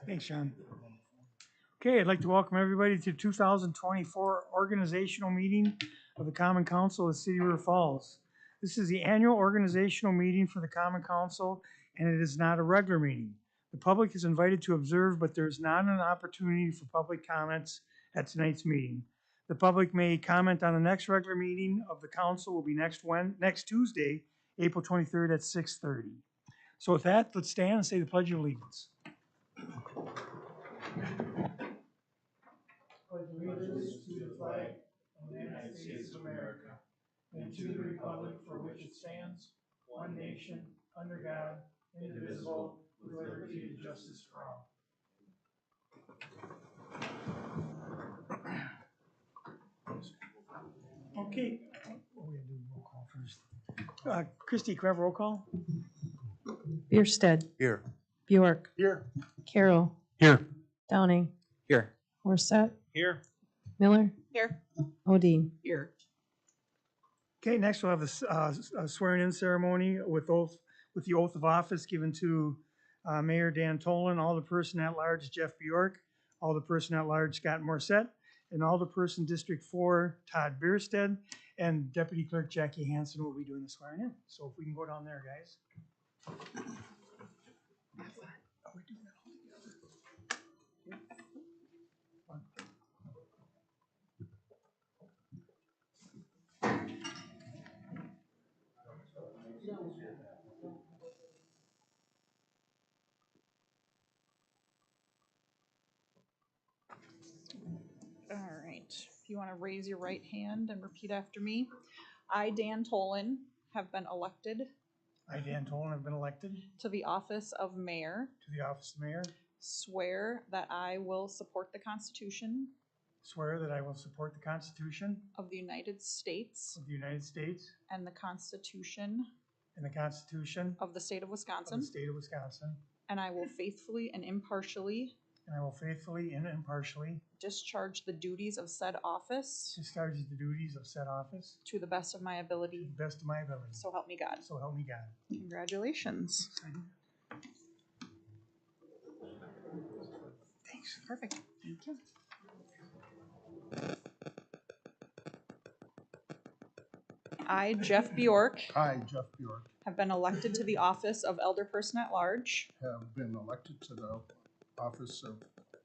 Thanks, John. Okay, I'd like to welcome everybody to 2024 organizational meeting of the Common Council of the City of River Falls. This is the annual organizational meeting for the Common Council, and it is not a regular meeting. The public is invited to observe, but there's not an opportunity for public comments at tonight's meeting. The public may comment on the next regular meeting of the council will be next Tuesday, April 23rd at 6:30. So with that, let's stand and say the Pledge of Allegiance. Pledge allegiance to the flag of the United States of America and to the republic for which it stands, one nation, under God, indivisible, with liberty and justice for all. Okay, we gotta do roll call first. Christie, can we have a roll call? Bierstead. Here. Bjork. Here. Carroll. Here. Downing. Here. Horsett. Here. Miller. Here. Odine. Here. Okay, next we'll have the swearing-in ceremony with the oath of office given to Mayor Dan Tolan, Alderperson at Large Jeff Bjork, Alderperson at Large Scott Morissette, and Alderperson District 4 Todd Bierstead, and Deputy Clerk Jackie Hansen will be doing the swearing-in. So if we can go down there, guys. All right. If you want to raise your right hand and repeat after me. I, Dan Tolan, have been elected I, Dan Tolan, have been elected to the office of mayor. to the office of mayor. Swear that I will support the Constitution Swear that I will support the Constitution of the United States of the United States and the Constitution and the Constitution of the State of of Wisconsin. the State of Wisconsin. And I will faithfully and impartially And I will faithfully and impartially discharge the duties of said office discharge the duties of said office to the best of my to ability. the best of my ability. So help me God. So help me God. Congratulations. Thanks. Perfect. Thank you. I, Jeff Bjork, I, Jeff Bjork, have been elected to the office of Elderperson at Large. have been elected to the office of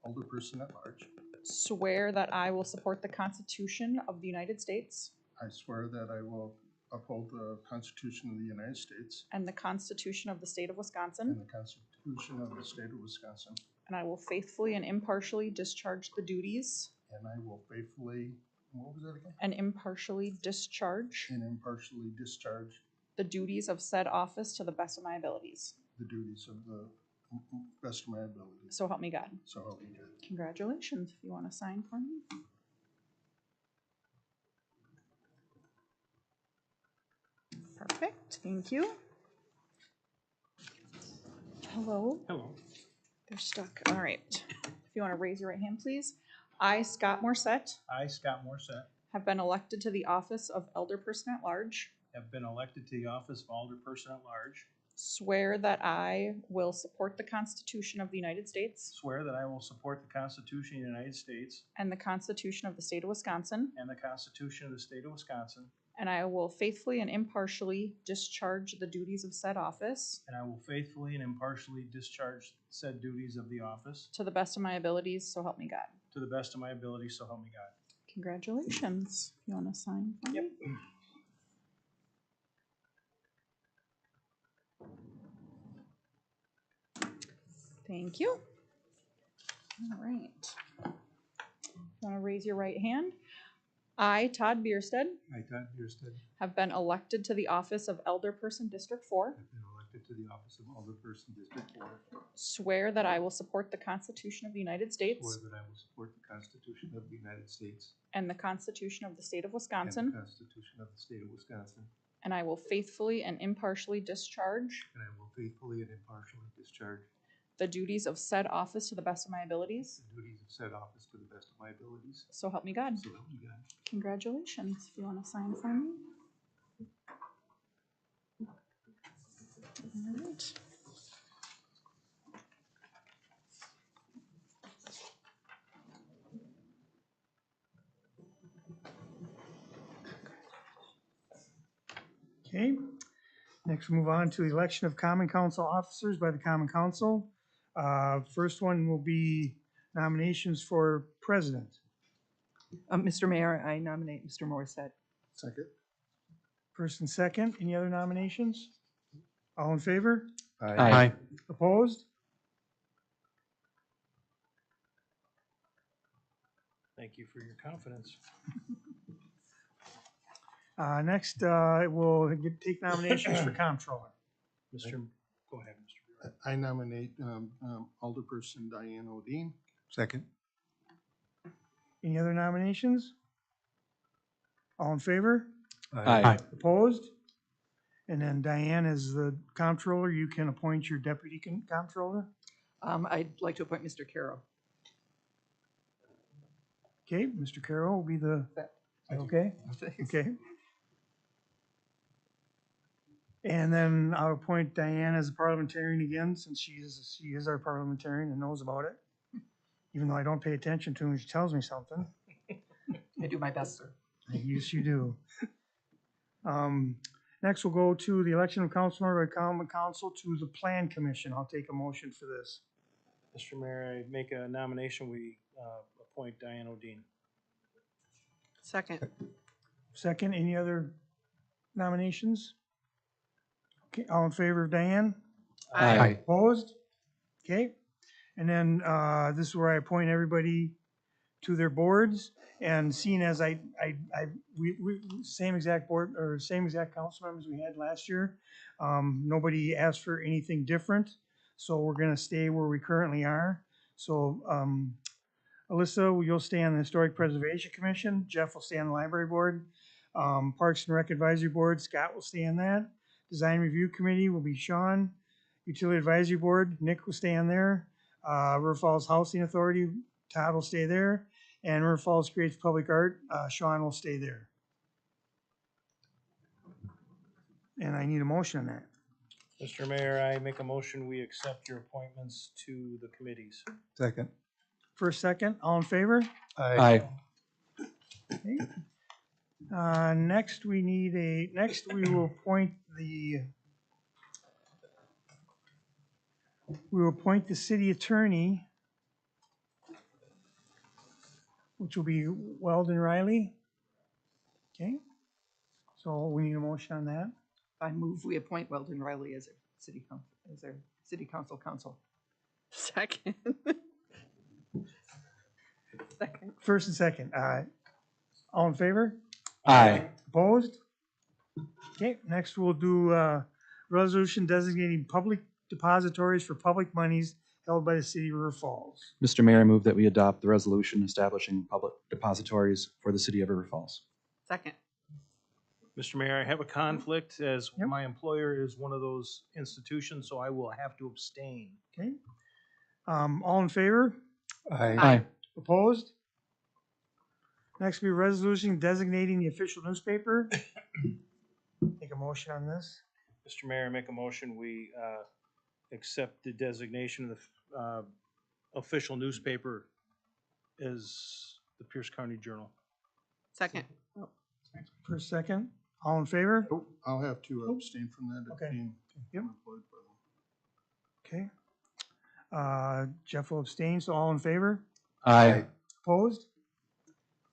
Alderperson at Large. Swear that I will support the Constitution of the United States I swear that I will uphold the Constitution of the United States and the Constitution of the State of and Wisconsin, the Constitution of the State of Wisconsin, and I will faithfully and impartially discharge the duties and I will faithfully, what was that again? and impartially discharge And impartially discharge the duties of said office to the best of my abilities. the duties of the best of my ability. So help me God. So help me God. Congratulations. If you want to sign for me. Perfect. Thank you. Hello. Hello. They're stuck. All right. If you want to raise your right hand, please. I, Scott Morissette, I, Scott Morissette, have been elected to the office of Elderperson at Large. have been elected to the office of Alderperson at Large. Swear that I will support the Constitution of the United States Swear that I will support the Constitution of the United States and the Constitution of the State of Wisconsin, and the Constitution of the State of Wisconsin, and I will faithfully and impartially discharge the duties of said office and I will faithfully and impartially discharge said duties of the office to the best of my abilities, so help me God. to the best of my ability, so help me God. Congratulations. You want to sign for me? Thank you. All right. You want to raise your right hand? I, Todd Bierstead, I, Todd Bierstead, have been elected to the office of Elderperson District 4. have been elected to the office of Alderperson District 4. Swear that I will support the Constitution of the United States Swear that I will support the Constitution of the United States and the Constitution of the State of and Wisconsin, the Constitution of the State of Wisconsin, and I will faithfully and impartially discharge and I will faithfully and impartially discharge the duties of said office to the best of my abilities. the duties of said office to the best of my abilities. So help me God. So help me God. Congratulations. If you want to sign for me. All right. Okay, next we'll move on to the election of common council officers by the common council. First one will be nominations for president. Mr. Mayor, I nominate Mr. Morissette. Second. First and second, any other nominations? All in favor? Aye. Opposed? Thank you for your confidence. Next, we'll take nominations for comptroller. Go ahead, Mr. I nominate Alderperson Diane Odine. Second. Any other nominations? All in favor? Aye. Opposed? And then Diane, as the comptroller, you can appoint your deputy comptroller. I'd like to appoint Mr. Carroll. Okay, Mr. Carroll will be the, okay, okay. And then I'll appoint Diane as a parliamentarian again, since she is our parliamentarian and knows about it. Even though I don't pay attention to her when she tells me something. I do my best, sir. Yes, you do. Next, we'll go to the election of council member by common council to the plan commission. I'll take a motion for this. Mr. Mayor, I make a nomination, we appoint Diane Odine. Second. Second, any other nominations? Okay, all in favor of Diane? Aye. Opposed? Okay, and then this is where I appoint everybody to their boards. And seeing as we same exact board or same exact council members we had last year, nobody asked for anything different. So we're gonna stay where we currently are. So Alyssa, you'll stay on the Historic Preservation Commission. Jeff will stay on the Library Board. Parks and Rec Advisory Board, Scott will stay on that. Design Review Committee will be Sean. Utility Advisory Board, Nick will stay on there. River Falls Housing Authority, Todd will stay there. And River Falls Creates Public Art, Sean will stay there. And I need a motion on that. Mr. Mayor, I make a motion, we accept your appointments to the committees. Second. First, second, all in favor? Aye. Okay. Next we will appoint the city attorney, which will be Weldon Riley. Okay, so we need a motion on that. I move we appoint Weldon Riley as our city council counsel. Second. Second. First and second, all in favor? Aye. Opposed? Okay, next we'll do resolution designating public depositories for public monies held by the city of River Falls. Mr. Mayor, I move that we adopt the resolution establishing public depositories for the city of River Falls. Second. Mr. Mayor, I have a conflict as Yep. my employer is one of those institutions, so I will have to abstain. Okay, all in favor? Aye. Opposed? Next will be resolution designating the official newspaper. Take a motion on this. Mr. Mayor, I make a motion, we accept the designation of the official newspaper as the Pierce County Journal. Second. First, second, all in favor? Oh, I'll have to abstain from that. Okay. Being Yep. employed by them. Okay. Jeff will abstain, so all in favor? Aye. Opposed?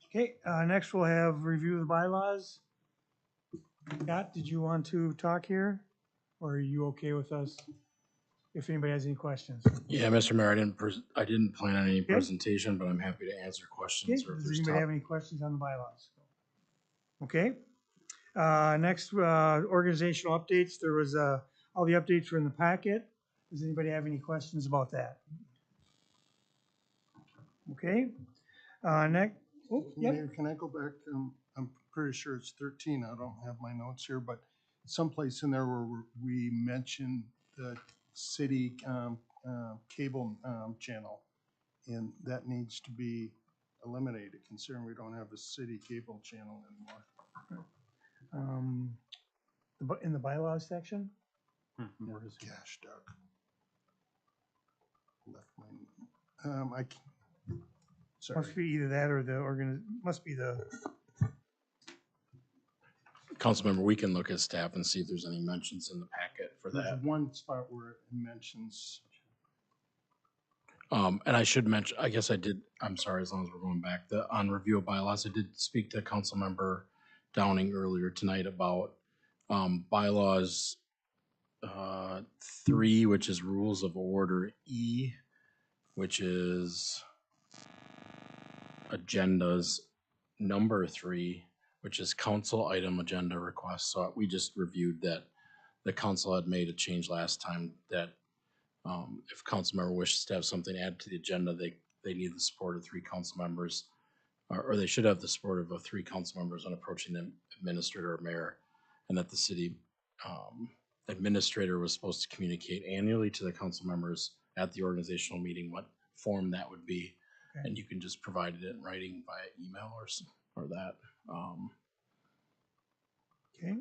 Okay, next we'll have review of the bylaws. Scott, did you want to talk here? Or are you okay with us? If anybody has any questions? Yeah, Mr. Mayor, I didn't plan on any presentation, but I'm happy to answer Okay, questions or if does there's anybody have any questions on the bylaws? Okay. Next, organizational updates. There was, all the updates were in the packet. Does anybody have any questions about that? Okay. Next, oh, yep, Mayor, can I go back? I'm pretty sure it's 13. I don't have my notes here, but someplace in there where we mentioned the city cable channel, and that needs to be eliminated, considering we don't have a city cable channel anymore. in the bylaws section? Where is it? Gosh, Doug. Left my, sorry. Must be either that or must be the, Councilmember, we can look at staff and see if there's any mentions in the packet for There's that. one spot where it mentions, And I should mention, I guess I did, I'm sorry, as long as we're going back, on review of bylaws, I did speak to Councilmember Downing earlier tonight about bylaws 3, which is rules of order, E, which is agendas, number 3, which is council item agenda requests. So we just reviewed that the council had made a change last time that if council member wishes to have something added to the agenda, they need the support of 3 council members, or they should have the support of 3 council members when approaching the administrator or mayor, and that the city administrator was supposed to communicate annually to the council members at the organizational meeting what form that would be. Okay. And you can just provide it in writing via email or that. Okay.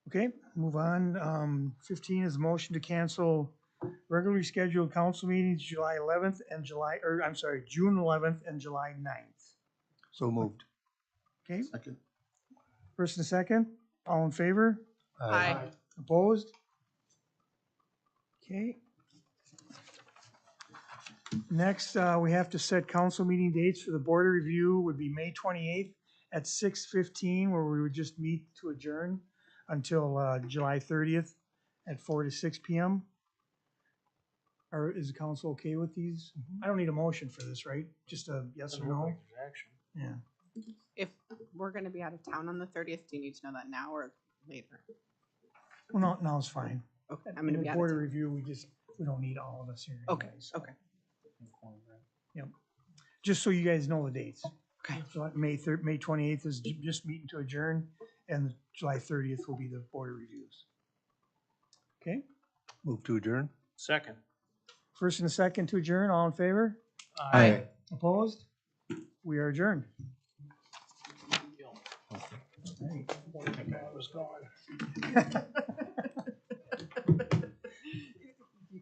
Okay, move on. 15 is a motion to cancel regularly scheduled council meetings July 11th and June 11th and July 9th. So moved. Okay, second, first and second, all in favor? Aye. Opposed? Okay. Next, we have to set council meeting dates for the board of review would be May 28th at 6:15, where we would just meet to adjourn until July 30th at 4 to 6 p.m. Or is the council okay with these? I don't need a motion for this, right? Just a yes or no? Action. Yeah. If we're gonna be out of town on the 30th, do you need to know that now or later? Well, no, now it's fine. Okay, I'm gonna The be out of board of town. review, we don't need all of us here. Okay, anyway, so. okay. Yep. Just so you guys know the dates. Okay. So May 28th is just meeting to adjourn, and July 30th will be the board of reviews. Okay, Move to adjourn? Second. first and a second to adjourn, all in favor? Aye. Opposed? We are adjourned. All right. Was gone.